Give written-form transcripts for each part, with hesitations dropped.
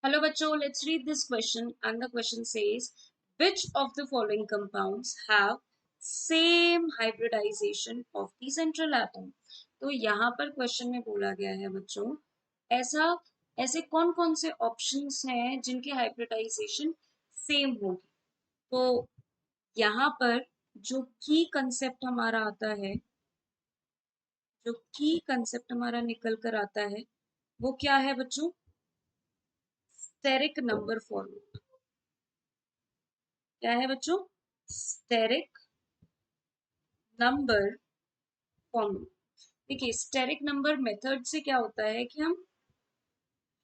Hello बच्चों, let's read this question and the question says which of the following compounds have same hybridization of the central atom। तो यहाँ पर question में बोला गया है बच्चों ऐसा ऐसे कौन कौन से ऑप्शंस हैं जिनकी हाइब्रिडाइजेशन सेम होगी। तो यहाँ पर जो की कंसेप्ट हमारा आता है, जो की कंसेप्ट हमारा निकल कर आता है वो क्या है बच्चों? Steric number formula. क्या है बच्चों? Steric number formula. देखिए स्टेरिक नंबर मेथड से क्या होता है कि हम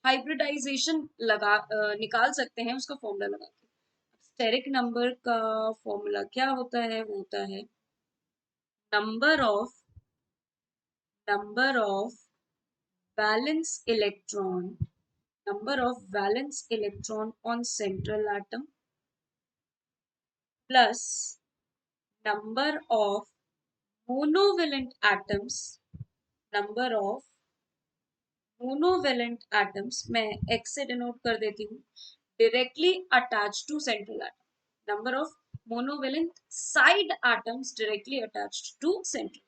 हाइब्रिडाइजेशन निकाल सकते हैं उसका फॉर्मूला लगा के। स्टेरिक नंबर का फॉर्मूला क्या होता है? वो होता है number of number of valence electron number of valence electron on central atom plus number of monovalent atoms number of monovalent atoms, मैं एक्स से डिनोट कर देती हूँ, directly attach to central atom. Number of monovalent side atoms directly attached to central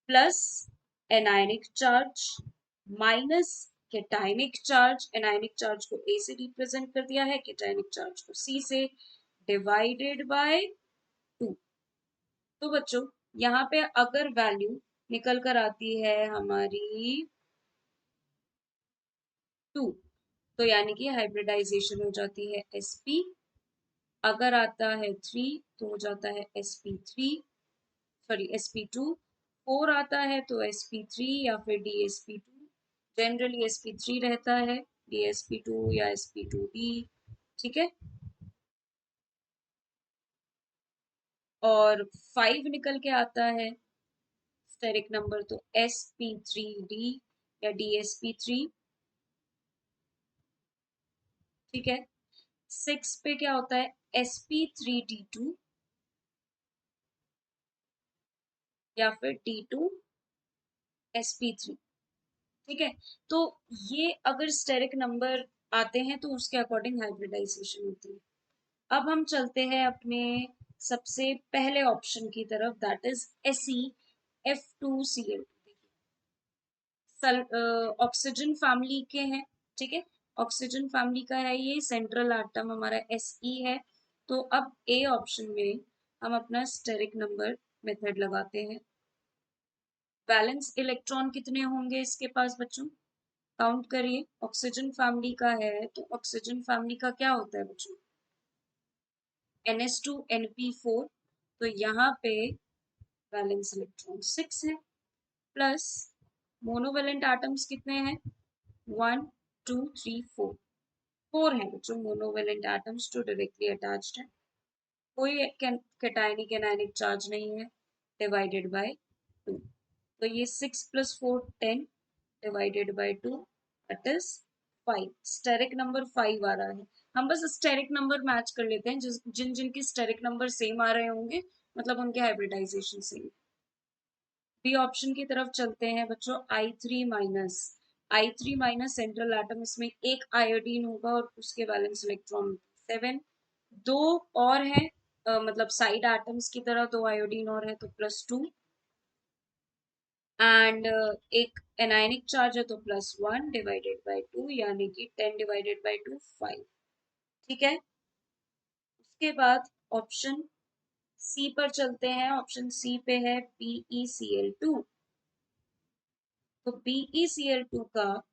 plus anionic charge minus cationic charge. Anionic charge को A से represent कर दिया है, केटाइनिक चार्ज को सी से, डिवाइडेड बाय 2। तो बच्चों यहाँ पे अगर वैल्यू निकल कर आती है हमारी 2, तो यानी कि हाइब्रिडाइजेशन हो जाती है sp। अगर आता है 3 तो हो जाता है sp3, सॉरी sp2। 4 आता है तो sp3 या फिर dsp2। जनरली sp3 रहता है, dsp2 या sp2d। ठीक है। और 5 निकल के आता है स्टेरिक नंबर, तो sp3d या dsp3। ठीक है। 6 पे क्या होता है? sp3d2 या फिर d2sp3। ठीक है। तो ये अगर स्टेरिक नंबर आते हैं तो उसके अकॉर्डिंग हाइब्रिडाइजेशन होती है। अब हम चलते हैं अपने सबसे पहले ऑप्शन की तरफ, that is SeF2Cl। Oxygen family के हैं। ठीक है। ऑक्सीजन फैमिली का है, ये सेंट्रल एटम हमारा Se है। तो अब ए ऑप्शन में हम अपना स्टेरिक नंबर मेथड लगाते हैं। बैलेंस इलेक्ट्रॉन कितने होंगे इसके पास बच्चों? काउंट करिए। ऑक्सीजन फैमिली का है तो ऑक्सीजन फैमिली का क्या होता है बच्चों? NH2NP4। तो यहाँ पे बैलेंस इलेक्ट्रॉन 6 है, प्लस मोनोवेलेंट एटम्स कितने हैं? 1 2 3 4। 4 है बच्चों मोनोवेलेंट एटम्स जो डायरेक्टली अटैच्ड है। कोई कैटायनिक एनायनिक चार्ज नहीं है, डिवाइडेड बाय 2। तो ये 6 + 4 10 divided by 2 that is 5। Steric number 5 आ रहा है। हम बस स्टेरिक नंबर मैच कर लेते हैं, जिन जिनके स्टेरिक नंबर सेम आ रहे होंगे मतलब उनके हाइब्रिडाइजेशन सेम। बी ऑप्शन की तरफ चलते हैं बच्चों। I3 माइनस सेंट्रल एटम, इसमें एक आयोडीन होगा और उसके वैलेंस इलेक्ट्रॉन 7। दो और है, मतलब साइड एटम्स की तरह दो आयोडीन और है तो +2। एंड एक एनायनिक चार्ज है तो +1 डिवाइडेड बाय 2, यानी कि 10 डिवाइडेड बाय 2 5। ठीक है। उसके बाद ऑप्शन सी पर चलते हैं। ऑप्शन सी पे है BeCl2। तो BeCl2 का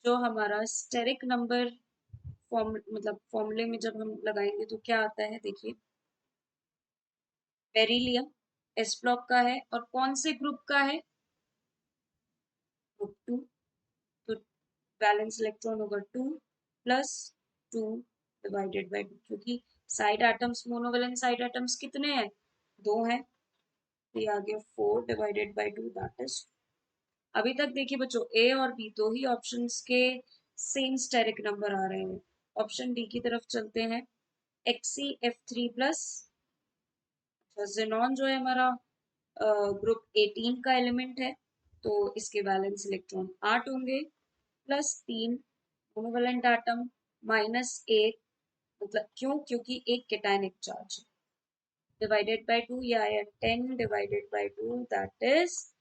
जो हमारा स्टेरिक नंबर मतलब फॉर्मूले में जब हम लगाएंगे तो क्या आता है देखिए। बेरिलियम एस ब्लॉक का है और कौन से ग्रुप का है? ग्रुप 2। तो बैलेंस इलेक्ट्रॉन होगा 2 + 2 डिवाइडेड बाय 2, क्योंकि side atoms monovalent side atoms कितने हैं? 2 हैं। तो ये आ गया 4 डिवाइडेड बाय 2 दैट इज। अभी तक देखिए बच्चों ए और बी दो ही ऑप्शंस के सेम स्टेरिक नंबर आ रहे हैं। ऑप्शन डी की तरफ चलते हैं। XeF3+। जेनॉन जो है हमारा ग्रुप 18 का एलिमेंट है, तो इसके वैलेंस इलेक्ट्रॉन 8 होंगे, +3 मोनोवेलेंट एटम -8, मतलब क्यों? क्योंकि एक केटायनिक चार्ज डिवाइडेड बाय 2, या 10 डिवाइडेड बाय 2 दैट इज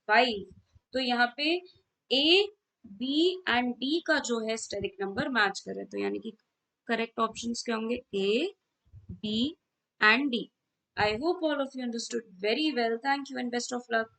5। तो यहाँ पे ए, बी एंड डी का जो है स्टेरिक नंबर मैच करे, तो यानी कि करेक्ट ऑप्शंस क्या होंगे? A, B and D. I hope all of you understood very well. Thank you and best of luck.